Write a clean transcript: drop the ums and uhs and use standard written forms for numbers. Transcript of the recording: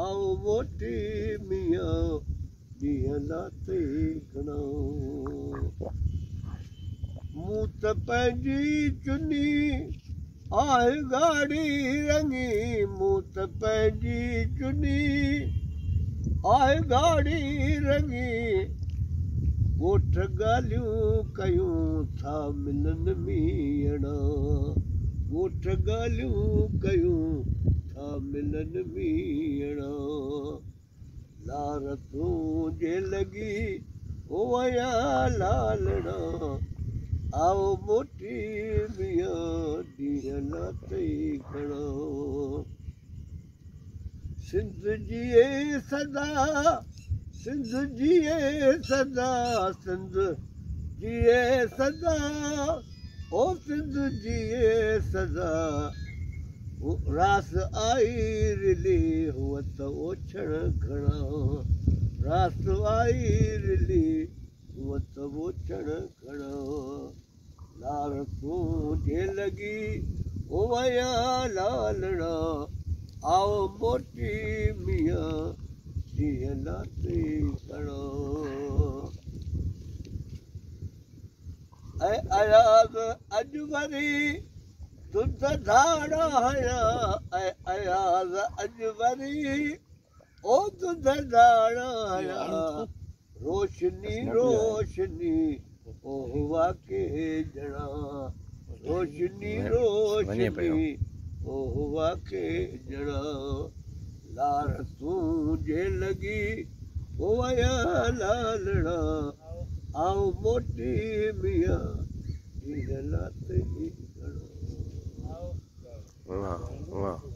आओ मोटी मियाँ ॾींहं नाते घणा मूं त पंहिंजी चुनी आहे गाड़ी रंगी मूं त पंहिंजी चुनी आहे गाड़ी रंगी ॻोठ ॻाल्हियूं कयूं था मिलनि मीअणा ॻोठ ॻाल्हियूं कयूं था मिलनि मीअणा लार तुंहिंजे लॻी ओ वया लालड़ा आओ मोटी मियाँ ॾींहं नाते घणा सिंध जीए सदा सिंध जीए सदा सिंध जीए सदा ओ सिंध जीए सदा रास आई रिली हुअ त ओछण घणा रास आई रिली हुअ त ओछण घणा लार तुंहिंजे लॻी ओ वया लालड़ा आओ मोटी मियाँ ॾींहं नाते घणा ऐं अयाज़ अॼु वरी तुंद धाड़ा हया ऐं अयाज़ अॼु वरी ओ तुंद धाड़ा हया रोशनी रोशनी ओ हुआ के ॼणा रोशनी रोशनी ओ हुआ के ॼणा लार तुंहिंजे लॻी ओ वया लालड़ा आओ मोटी मियाँ ॾींहं नाते घणा